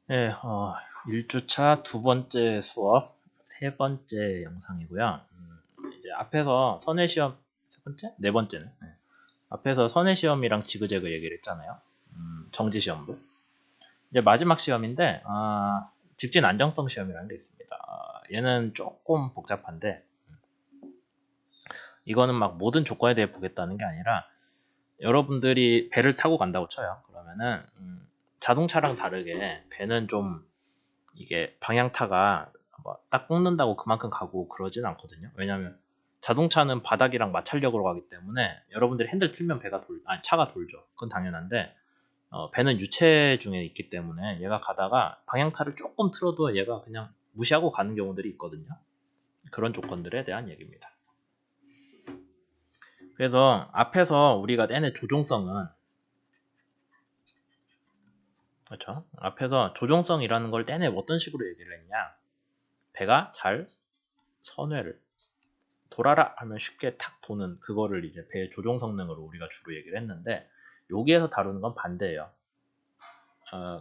네, 1주차 두 번째 수업, 세 번째 영상이고요. 이제 앞에서 선행시험, 세 번째? 네 번째네. 네. 앞에서 선행시험이랑 지그재그 얘기를 했잖아요. 정지시험도. 이제 마지막 시험인데, 직진 안정성 시험이라는 게 있습니다. 얘는 조금 복잡한데, 이거는 막 모든 조건에 대해 보겠다는 게 아니라, 여러분들이 배를 타고 간다고 쳐요. 그러면은, 자동차랑 다르게 배는 좀 이게 방향타가 뭐딱 꽂는다고 그만큼 가고 그러진 않거든요. 왜냐하면 자동차는 바닥이랑 마찰력으로 가기 때문에 여러분들이 핸들 틀면 차가 돌죠. 그건 당연한데 배는 유체 중에 있기 때문에 얘가 가다가 방향타를 조금 틀어도 얘가 그냥 무시하고 가는 경우들이 있거든요. 그런 조건들에 대한 얘기입니다. 그래서 앞에서 우리가 내는 조종성은 그렇죠. 앞에서 조종성이라는 걸 내내 어떤 식으로 얘기를 했냐? 배가 잘 선회를 돌아라 하면 쉽게 탁 도는 그거를 이제 배의 조종 성능으로 우리가 주로 얘기를 했는데 여기에서 다루는 건 반대예요.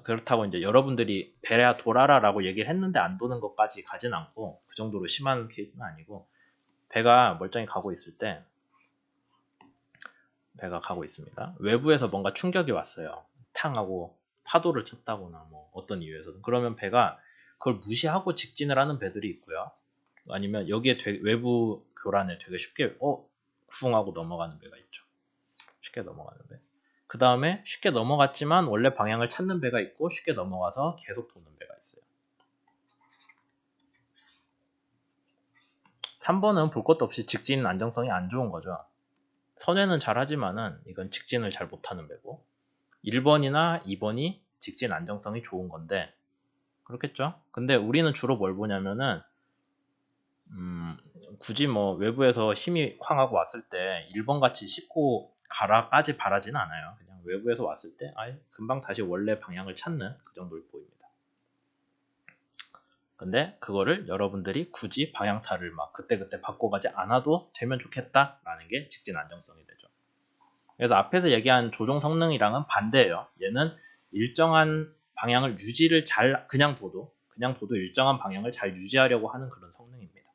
그렇다고 이제 여러분들이 배야 돌아라라고 얘기를 했는데 안 도는 것까지 가진 않고 그 정도로 심한 케이스는 아니고 배가 멀쩡히 가고 있을 때 배가 가고 있습니다. 외부에서 뭔가 충격이 왔어요. 탕하고 파도를 쳤다거나 뭐 어떤 이유에서든 그러면 배가 그걸 무시하고 직진을 하는 배들이 있고요. 아니면 여기에 외부 교란에 되게 쉽게 구흥하고 넘어가는 배가 있죠. 쉽게 넘어가는 배. 그 다음에 쉽게 넘어갔지만 원래 방향을 찾는 배가 있고 쉽게 넘어가서 계속 도는 배가 있어요. 3번은 볼 것도 없이 직진 안정성이 안 좋은 거죠. 선회는 잘하지만은 이건 직진을 잘 못하는 배고 1번이나 2번이 직진 안정성이 좋은 건데 그렇겠죠. 근데 우리는 주로 뭘 보냐면은 굳이 뭐 외부에서 힘이 쾅 하고 왔을 때 1번 같이 씹고 가라까지 바라진 않아요. 그냥 외부에서 왔을 때 금방 다시 원래 방향을 찾는 그 정도를 보입니다. 근데 그거를 여러분들이 굳이 방향타를 막 그때그때 바꿔가지 않아도 되면 좋겠다라는 게 직진 안정성이 되죠. 그래서 앞에서 얘기한 조종 성능이랑은 반대예요. 얘는 일정한 방향을 유지를 그냥 둬도 일정한 방향을 잘 유지하려고 하는 그런 성능입니다.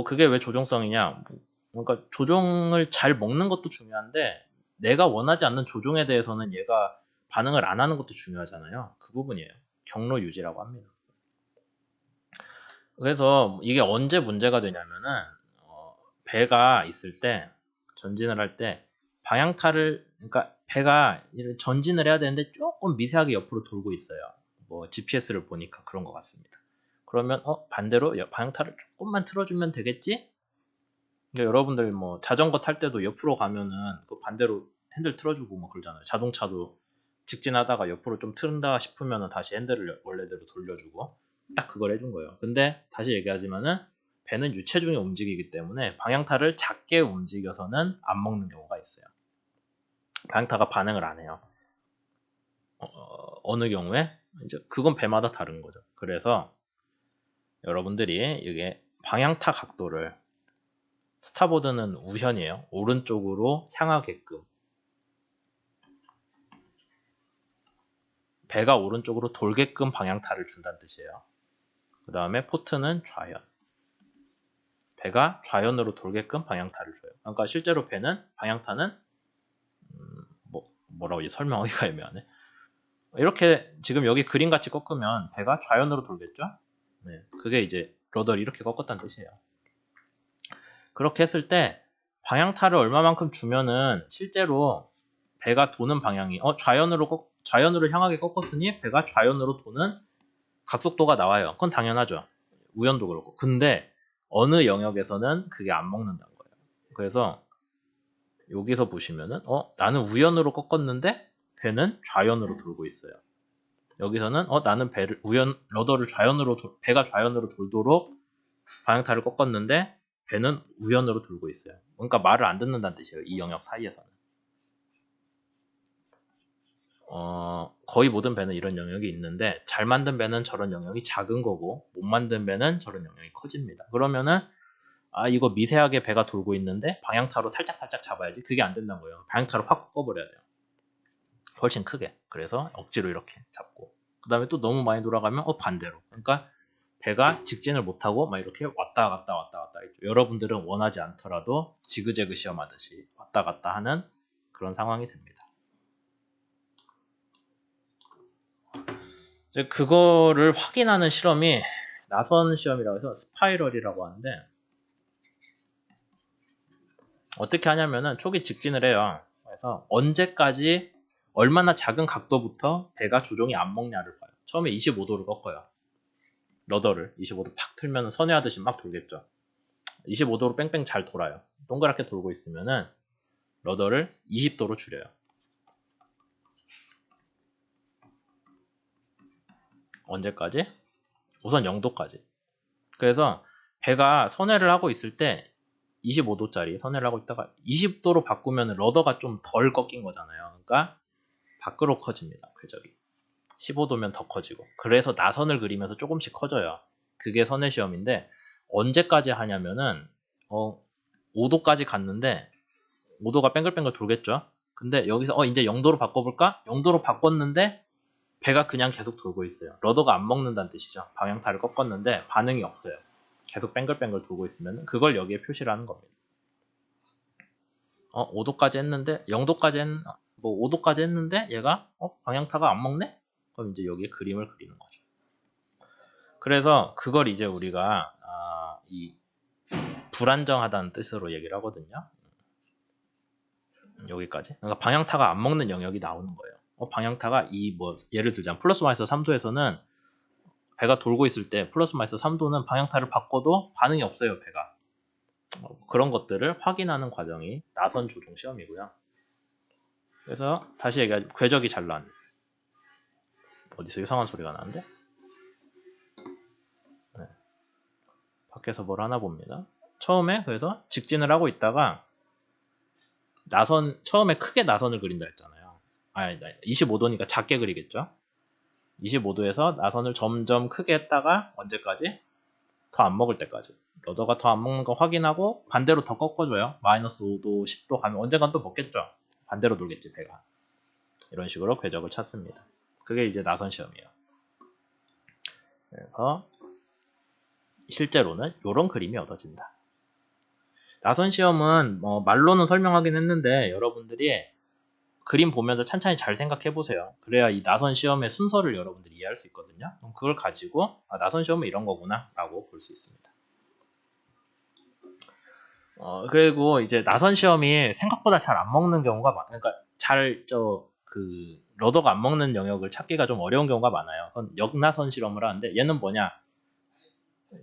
그게 왜 조종성이냐? 그러니까 조종을 잘 먹는 것도 중요한데 내가 원하지 않는 조종에 대해서는 얘가 반응을 안 하는 것도 중요하잖아요. 그 부분이에요. 경로 유지라고 합니다. 그래서 이게 언제 문제가 되냐면은 배가 있을 때 전진을 할 때 방향타를 그러니까 배가 전진을 해야 되는데 조금 미세하게 옆으로 돌고 있어요. 뭐 GPS를 보니까 그런 것 같습니다. 그러면 반대로 방향타를 조금만 틀어주면 되겠지? 그러니까 여러분들 뭐 자전거 탈 때도 옆으로 가면은 그 반대로 핸들 틀어주고 뭐 그러잖아요. 자동차도 직진하다가 옆으로 좀 틀은다 싶으면은 다시 핸들을 원래대로 돌려주고 딱 그걸 해준 거예요. 근데 다시 얘기하지만은 배는 유체중에 움직이기 때문에 방향타를 작게 움직여서는 안 먹는 경우가 있어요. 방향타가 반응을 안 해요. 어느 경우에 이제 그건 배마다 다른 거죠. 그래서 여러분들이 이게 방향타 각도를 스타보드는 우현이에요. 오른쪽으로 향하게끔. 배가 오른쪽으로 돌게끔 방향타를 준다는 뜻이에요. 그 다음에 포트는 좌현. 배가 좌현으로 돌게끔 방향타를 줘요. 그러니까 실제로 배는 방향타는 뭐라고 설명하기가 애매하네. 이렇게 지금 여기 그림같이 꺾으면 배가 좌현으로 돌겠죠? 네, 그게 이제 러더를 이렇게 꺾었다는 뜻이에요. 그렇게 했을 때 방향타를 얼마만큼 주면은 실제로 배가 도는 방향이 좌현으로 향하게 꺾었으니 배가 좌현으로 도는 각속도가 나와요. 그건 당연하죠. 우연도 그렇고. 근데 어느 영역에서는 그게 안 먹는다는 거예요. 그래서 여기서 보시면은 나는 우연으로 꺾었는데 배는 좌연으로 돌고 있어요. 여기서는 나는 러더를 배가 좌연으로 돌도록 방향타를 꺾었는데 배는 우연으로 돌고 있어요. 그러니까 말을 안 듣는다는 뜻이에요. 이 영역 사이에서는. 거의 모든 배는 이런 영역이 있는데 잘 만든 배는 저런 영역이 작은 거고 못 만든 배는 저런 영역이 커집니다. 그러면은 이거 미세하게 배가 돌고 있는데 방향타로 살짝 잡아야지. 그게 안 된다는 거예요. 방향타를 확 꺾어버려야 돼요. 훨씬 크게. 그래서 억지로 이렇게 잡고 그 다음에 또 너무 많이 돌아가면 반대로. 그러니까 배가 직진을 못하고 막 이렇게 왔다 갔다 있죠. 여러분들은 원하지 않더라도 지그재그 시험하듯이 왔다 갔다 하는 그런 상황이 됩니다. 이제 그거를 확인하는 실험이 나선 시험이라고 해서 스파이럴이라고 하는데, 어떻게 하냐면은 초기 직진을 해요. 그래서 언제까지 얼마나 작은 각도부터 배가 조종이 안 먹냐를 봐요. 처음에 25도를 꺾어요. 러더를 25도 팍 틀면 선회하듯이 막 돌겠죠. 25도로 뺑뺑 잘 돌아요. 동그랗게 돌고 있으면은 러더를 20도로 줄여요. 언제까지? 우선 0도까지. 그래서 배가 선회를 하고 있을 때 25도짜리 선회를 하고 있다가 20도로 바꾸면 러더가 좀 덜 꺾인 거잖아요. 그러니까 밖으로 커집니다. 궤적이. 15도면 더 커지고. 그래서 나선을 그리면서 조금씩 커져요. 그게 선회 시험인데, 언제까지 하냐면은 5도까지 갔는데 5도가 뱅글뱅글 돌겠죠. 근데 여기서 이제 0도로 바꿔볼까? 0도로 바꿨는데 배가 그냥 계속 돌고 있어요. 러더가 안 먹는다는 뜻이죠. 방향타를 꺾었는데 반응이 없어요. 계속 뱅글뱅글 돌고 있으면 그걸 여기에 표시를 하는 겁니다. 5도까지 했는데 0도까지 5도까지 했는데 얘가 방향타가 안 먹네? 그럼 이제 여기에 그림을 그리는 거죠. 그래서 그걸 이제 우리가 이 불안정하다는 뜻으로 얘기를 하거든요. 여기까지. 그러니까 방향타가 안 먹는 영역이 나오는 거예요. 방향타가 예를 들자면 플러스 마이너스 3도에서는 배가 돌고 있을 때 플러스 마이너스 3도는 방향타를 바꿔도 반응이 없어요, 배가. 그런 것들을 확인하는 과정이 나선 조종 시험이고요. 그래서 다시 얘기하면 궤적이 잘 나왔네. 어디서 이상한 소리가 나는데? 네. 밖에서 뭘 하나 봅니다. 처음에 그래서 직진을 하고 있다가 처음에 크게 나선을 그린다 했잖아요. 25도니까 작게 그리겠죠. 25도에서 나선을 점점 크게 했다가 언제까지? 더 안 먹을 때까지. 러더가 더 안 먹는 거 확인하고 반대로 더 꺾어줘요. 마이너스 5도, 10도 가면 언젠간 또 먹겠죠. 반대로 돌겠지, 배가. 이런 식으로 궤적을 찾습니다. 그게 이제 나선 시험이에요. 그래서 실제로는 이런 그림이 얻어진다. 나선 시험은 말로는 설명하긴 했는데 여러분들이 그림 보면서 찬찬히 잘 생각해 보세요. 그래야 이 나선 시험의 순서를 여러분들이 이해할 수 있거든요. 그럼 그걸 가지고 나선 시험은 이런 거구나 라고 볼 수 있습니다. 그리고 이제 나선 시험이 생각보다 잘 안 먹는 경우가 그러니까 러더가 안 먹는 영역을 찾기가 좀 어려운 경우가 많아요. 역나선 실험을 하는데 얘는 뭐냐?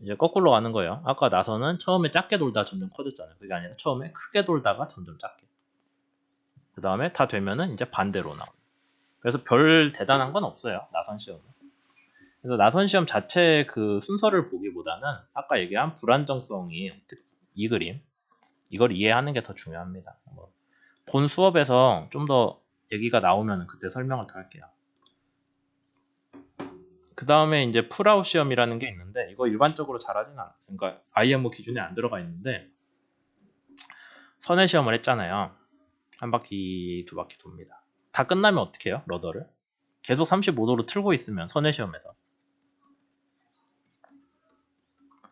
이제 거꾸로 가는 거예요. 아까 나선은 처음에 작게 돌다 점점 커졌잖아요. 그게 아니라 처음에 크게 돌다가 점점 작게. 그 다음에 다 되면은 이제 반대로 나와요. 그래서 별 대단한 건 없어요. 나선 시험은. 그래서 나선 시험 자체 그 순서를 보기보다는 아까 얘기한 불안정성이 이 그림 이걸 이해하는 게 더 중요합니다. 본 수업에서 좀 더 얘기가 나오면 그때 설명을 더 할게요. 그 다음에 이제 풀아웃 시험이라는 게 있는데 이거 일반적으로 잘하진 않아요. 그러니까 IMO 기준에 안 들어가 있는데 선회 시험을 했잖아요. 한 바퀴 두 바퀴 돕니다. 다 끝나면 어떻게 해요? 러더를 계속 35도로 틀고 있으면 선회 시험에서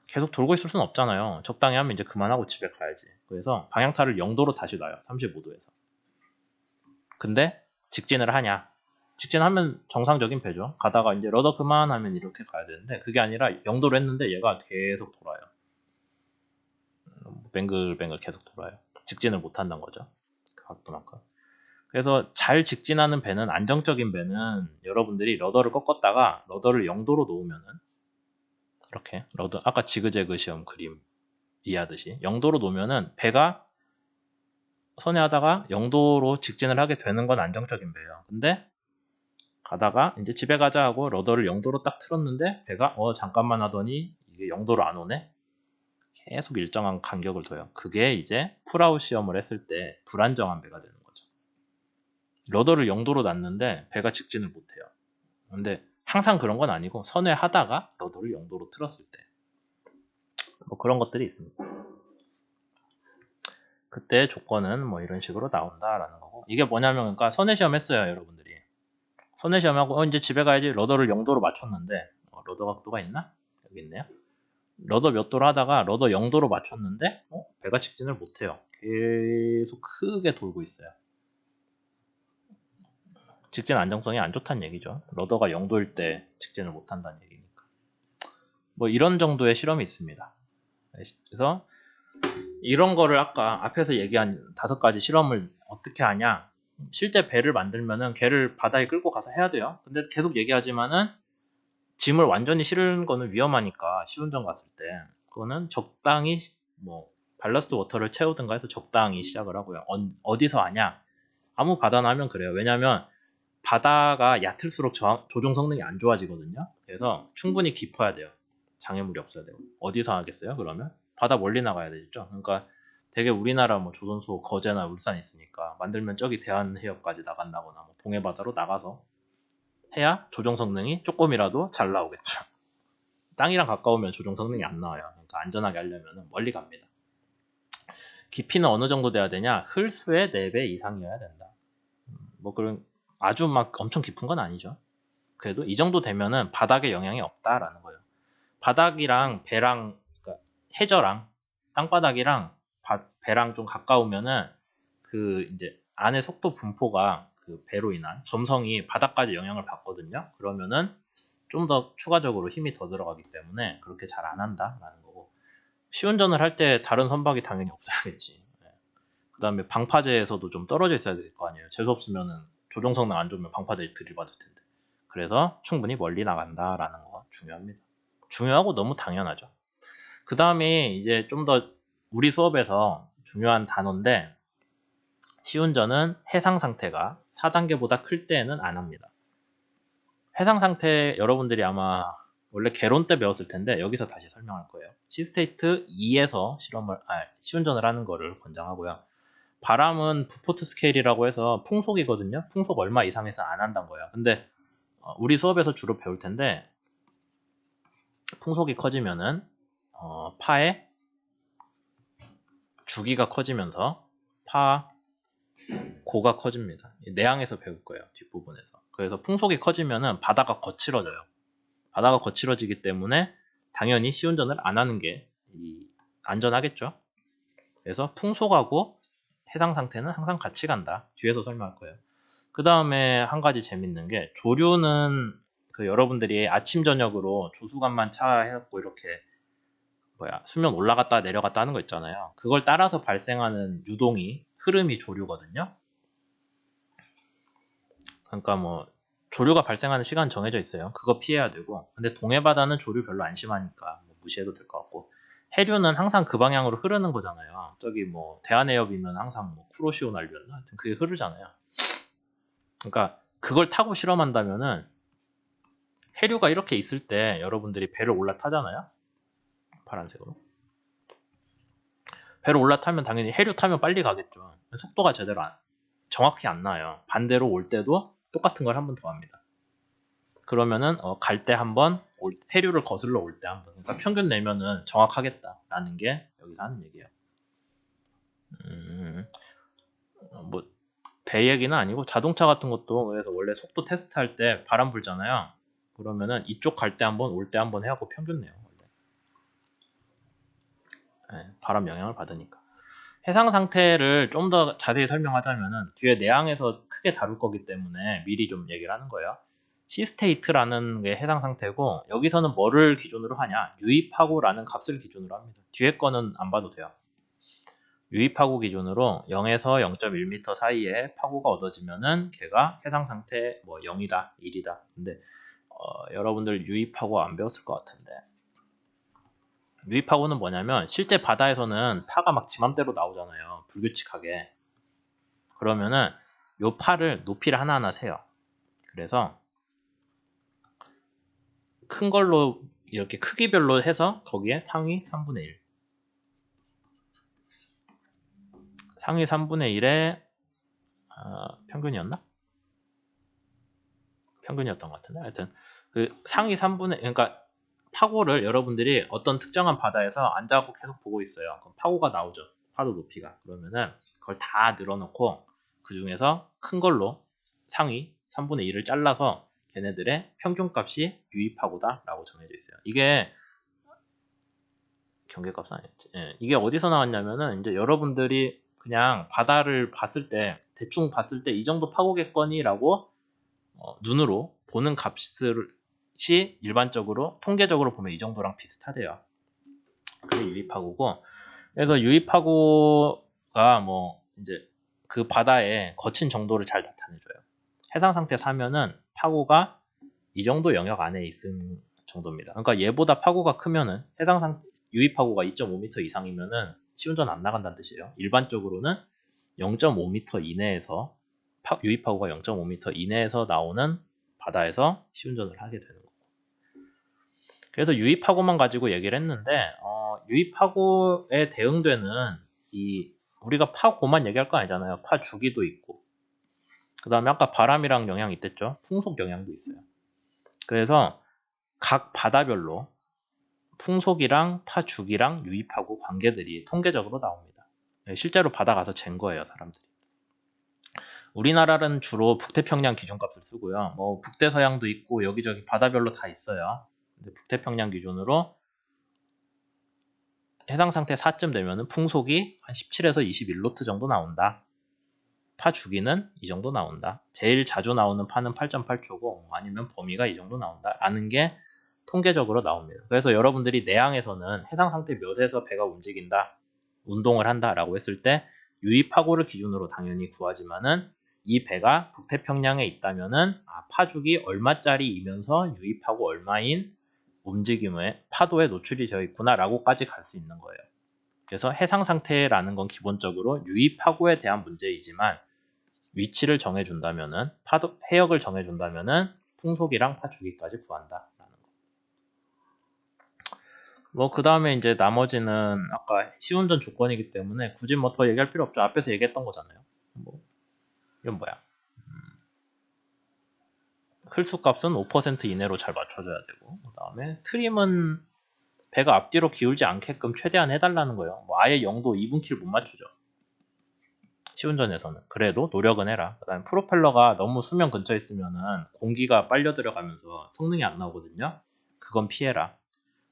계속 돌고 있을 수는 없잖아요. 적당히 하면 이제 그만하고 집에 가야지. 그래서 방향타를 0도로 다시 놔요. 35도에서. 근데 직진을 하냐? 직진하면 정상적인 배죠. 가다가 이제 러더 그만하면 이렇게 가야 되는데 그게 아니라 0도로 했는데 얘가 계속 돌아요. 뱅글뱅글 계속 돌아요. 직진을 못 한다는 거죠. 그 각도만큼. 그래서 잘 직진하는 배는 안정적인 배는 여러분들이 러더를 꺾었다가 러더를 0도로 놓으면은 이렇게 러더 아까 지그재그 시험 그림 이해하듯이 0도로 놓으면은 배가 선회하다가 0도로 직진을 하게 되는 건 안정적인 배예요. 근데 가다가 이제 집에 가자 하고 러더를 0도로 딱 틀었는데 배가 잠깐만 하더니 이게 0도로 안 오네. 계속 일정한 간격을 둬요. 그게 이제 풀아웃 시험을 했을 때 불안정한 배가 되는 거죠. 러더를 0도로 놨는데 배가 직진을 못해요. 근데 항상 그런 건 아니고 선회하다가 러더를 0도로 틀었을 때 그런 것들이 있습니다. 그때 조건은 이런 식으로 나온다라는 거고 이게 뭐냐면 그러니까 선회 시험 했어요 여러분들이. 손해 시험하고 이제 집에 가야지. 러더를 0도로 맞췄는데 러더 각도가 있나? 여기 있네요. 러더 몇 도로 하다가 러더 0도로 맞췄는데 배가 직진을 못해요. 계속 크게 돌고 있어요. 직진 안정성이 안 좋다는 얘기죠. 러더가 0도일 때 직진을 못한다는 얘기니까. 뭐 이런 정도의 실험이 있습니다. 그래서 이런 거를 아까 앞에서 얘기한 5가지 실험을 어떻게 하냐. 실제 배를 만들면은 걔를 바다에 끌고 가서 해야 돼요. 근데 계속 얘기하지만은 짐을 완전히 실은 거는 위험하니까 시운전 갔을 때 그거는 적당히 뭐 발러스트 워터를 채우든가 해서 적당히 시작을 하고요. 어디서 하냐? 아무 바다나 하면 그래요. 왜냐면 바다가 얕을수록 조종 성능이 안 좋아지거든요. 그래서 충분히 깊어야 돼요. 장애물이 없어야 되고. 어디서 하겠어요? 그러면 바다 멀리 나가야 되죠. 그러니까 되게 우리나라 뭐 조선소 거제나 울산 있으니까 만들면 저기 대한해협까지 나간다거나 뭐 동해바다로 나가서 해야 조종 성능이 조금이라도 잘 나오겠죠. 땅이랑 가까우면 조종 성능이 안 나와요. 그러니까 안전하게 하려면 멀리 갑니다. 깊이는 어느 정도 돼야 되냐? 흘수의 4배 이상이어야 된다. 뭐 그런 아주 막 엄청 깊은 건 아니죠. 그래도 이 정도 되면은 바닥에 영향이 없다라는 거예요. 바닥이랑 배랑 그러니까 해저랑 땅바닥이랑 배랑 좀 가까우면은 그 이제 안에 속도 분포가 그 배로 인한 점성이 바닥까지 영향을 받거든요. 그러면은 좀 더 추가적으로 힘이 더 들어가기 때문에 그렇게 잘 안 한다라는 거고. 시운전을 할 때 다른 선박이 당연히 없어야겠지. 그 다음에 방파제에서도 좀 떨어져 있어야 될 거 아니에요. 재수 없으면은 조종 성능 안 좋으면 방파제 들이받을 텐데. 그래서 충분히 멀리 나간다라는 거 중요합니다. 중요하고 너무 당연하죠. 그 다음에 이제 좀 더 우리 수업에서 중요한 단어인데 시운전은 해상 상태가 4단계보다 클 때에는 안 합니다. 해상 상태 여러분들이 아마 원래 개론 때 배웠을 텐데 여기서 다시 설명할 거예요. 시스테이트 2에서 시운전을 하는 거를 권장하고요. 바람은 부포트 스케일이라고 해서 풍속이거든요. 풍속 얼마 이상에서 안 한다는 거예요. 근데 우리 수업에서 주로 배울 텐데 풍속이 커지면은 파의 주기가 커지면서 파 고가 커집니다. 내항에서 배울 거예요. 뒷부분에서. 그래서 풍속이 커지면은 바다가 거칠어져요. 바다가 거칠어지기 때문에 당연히 시운전을 안 하는 게 안전하겠죠. 그래서 풍속하고 해상 상태는 항상 같이 간다. 뒤에서 설명할 거예요. 그 다음에 한 가지 재밌는 게 조류는 그 여러분들이 아침 저녁으로 조수간만 차 해갖고 이렇게 수면 올라갔다 내려갔다 하는 거 있잖아요. 그걸 따라서 발생하는 유동이 흐름이 조류거든요. 그러니까 뭐 조류가 발생하는 시간 정해져 있어요. 그거 피해야 되고. 근데 동해바다는 조류 별로 안 심하니까 뭐 무시해도 될 것 같고. 해류는 항상 그 방향으로 흐르는 거잖아요. 저기 뭐 대한해협이면 항상 뭐 쿠로시오 난류였나? 하여튼 그게 흐르잖아요. 그러니까 그걸 타고 실험한다면은 해류가 이렇게 있을 때 여러분들이 배를 올라타잖아요. 파란색으로. 배를 올라타면 당연히 해류 타면 빨리 가겠죠. 속도가 제대로 정확히 안 나요. 반대로 올 때도 똑같은 걸 한 번 더 합니다. 그러면은 갈 때 한 번, 해류를 거슬러 올 때 한 번. 그러니까 평균 내면은 정확하겠다라는 게 여기서 하는 얘기예요. 뭐 배 얘기는 아니고 자동차 같은 것도 그래서 원래 속도 테스트 할 때 바람 불잖아요. 그러면은 이쪽 갈 때 한 번, 올 때 한 번 해갖고 평균 내요. 네, 바람 영향을 받으니까. 해상 상태를 좀 더 자세히 설명하자면은 뒤에 내항에서 크게 다룰 거기 때문에 미리 좀 얘기를 하는 거예요. 시스테이트라는 게 해상 상태고 여기서는 뭐를 기준으로 하냐? 유입하고라는 값을 기준으로 합니다. 뒤에 거는 안 봐도 돼요. 유입하고 기준으로 0에서 0.1m 사이에 파고가 얻어지면은 걔가 해상 상태 뭐 0이다, 1이다. 근데 여러분들 유입하고 안 배웠을 것 같은데 유입하고는 뭐냐면 실제 바다에서는 파가 막 지맘대로 나오잖아요. 불규칙하게. 그러면은 요 파를 높이를 하나하나 세요. 그래서 큰 걸로 이렇게 크기별로 해서 거기에 상위 3분의 1 상위 3분의 1에 평균이었나? 평균이었던 것 같은데 하여튼 그 상위 3분의 그러니까 파고를 여러분들이 어떤 특정한 바다에서 앉아갖고 계속 보고 있어요. 그럼 파고가 나오죠. 파도 높이가. 그러면은 그걸 다 늘어놓고 그 중에서 큰 걸로 상위 3분의 1을 잘라서 걔네들의 평균값이 유입하고다 라고 정해져 있어요. 이게 경계값은 아니었지. 예, 이게 어디서 나왔냐면은 이제 여러분들이 그냥 바다를 봤을 때 대충 봤을 때 이 정도 파고겠거니라고 눈으로 보는 값이 일반적으로 통계적으로 보면 이 정도랑 비슷하대요. 그게 유입파고고, 그래서 유입파고가 뭐 이제 그 바다의 거친 정도를 잘 나타내줘요. 해상 상태 4면은 파고가 이 정도 영역 안에 있는 정도입니다. 그러니까 얘보다 파고가 크면은 해상 상태 유입파고가 2.5m 이상이면은 시운전 안 나간다는 뜻이에요. 일반적으로는 0.5m 이내에서 유입파고가 0.5m 이내에서 나오는 바다에서 시운전을 하게 되는 거고. 그래서 유입파고만 가지고 얘기를 했는데 유입파고에 대응되는 우리가 파고만 얘기할 거 아니잖아요. 파주기도 있고 그 다음에 아까 바람이랑 영향 있댔죠. 풍속 영향도 있어요. 그래서 각 바다별로 풍속이랑 파주기랑 유입하고 관계들이 통계적으로 나옵니다. 실제로 바다 가서 잰 거예요, 사람들이. 우리나라는 주로 북태평양 기준값을 쓰고요. 뭐 북대서양도 있고 여기저기 바다별로 다 있어요. 근데 북태평양 기준으로 해상 상태 4쯤 되면은 풍속이 한 17에서 21노트 정도 나온다. 파 주기는 이 정도 나온다. 제일 자주 나오는 파는 8.8초고 아니면 범위가 이 정도 나온다. 라는 게 통계적으로 나옵니다. 그래서 여러분들이 내항에서는 해상 상태 몇에서 배가 움직인다, 운동을 한다라고 했을 때 유입파고를 기준으로 당연히 구하지만은 이 배가 북태평양에 있다면은 파주기 얼마짜리이면서 유입하고 얼마인 움직임의 파도에 노출이 되어 있구나라고까지 갈 수 있는 거예요. 그래서 해상 상태라는 건 기본적으로 유입파고에 대한 문제이지만 위치를 정해준다면은 파도 해역을 정해준다면은 풍속이랑 파주기까지 구한다라는 거. 뭐 그 다음에 이제 나머지는 아까 시운전 조건이기 때문에 굳이 뭐 더 얘기할 필요 없죠. 앞에서 얘기했던 거잖아요. 뭐 이건 뭐야? 흘수값은 5% 이내로 잘 맞춰줘야 되고, 그 다음에 트림은 배가 앞뒤로 기울지 않게끔 최대한 해달라는 거예요. 뭐 아예 0도 2분키를 못 맞추죠. 시운전에서는. 그래도 노력은 해라. 그 다음에 프로펠러가 너무 수면 근처에 있으면은 공기가 빨려 들어가면서 성능이 안 나오거든요. 그건 피해라.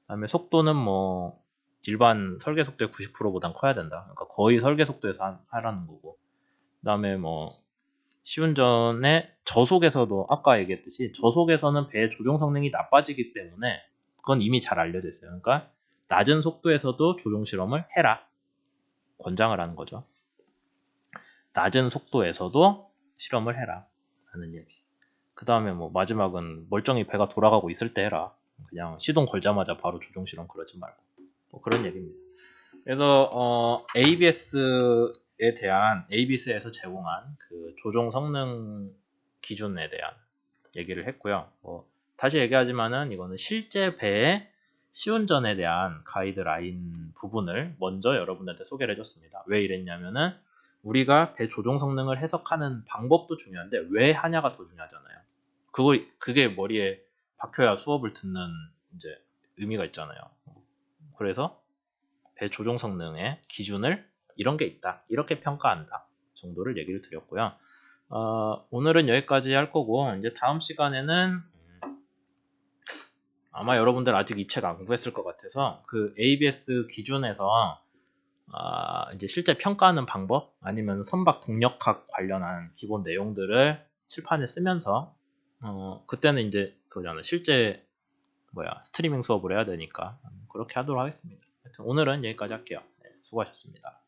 그 다음에 속도는 뭐 일반 설계 속도의 90%보단 커야 된다. 그러니까 거의 설계 속도에서 하라는 거고. 그 다음에 뭐 시운전의 저속에서도 아까 얘기했듯이 저속에서는 배의 조종 성능이 나빠지기 때문에 그건 이미 잘 알려져 있어요. 그러니까 낮은 속도에서도 조종 실험을 해라. 권장을 하는 거죠. 낮은 속도에서도 실험을 해라. 라는 얘기. 그 다음에 뭐 마지막은 멀쩡히 배가 돌아가고 있을 때 해라. 그냥 시동 걸자마자 바로 조종 실험 그러지 말고. 뭐 그런 얘기입니다. 그래서 ABS에 대한 ABS에서 제공한 그 조종 성능 기준에 대한 얘기를 했고요. 다시 얘기하지만은 이거는 실제 배의 시운전에 대한 가이드라인 부분을 먼저 여러분들한테 소개를 해줬습니다. 왜 이랬냐면은 우리가 배 조종 성능을 해석하는 방법도 중요한데 왜 하냐가 더 중요하잖아요. 그게 머리에 박혀야 수업을 듣는 이제 의미가 있잖아요. 그래서 배 조종 성능의 기준을 이런 게 있다, 이렇게 평가한다 정도를 얘기를 드렸고요. 오늘은 여기까지 할 거고 이제 다음 시간에는 아마 여러분들 아직 이 책 안 구했을 것 같아서 그 ABS 기준에서 이제 실제 평가하는 방법 아니면 선박 동력학 관련한 기본 내용들을 칠판에 쓰면서 그때는 이제 그거잖아, 실제 스트리밍 수업을 해야 되니까 그렇게 하도록 하겠습니다. 하여튼 오늘은 여기까지 할게요. 네, 수고하셨습니다.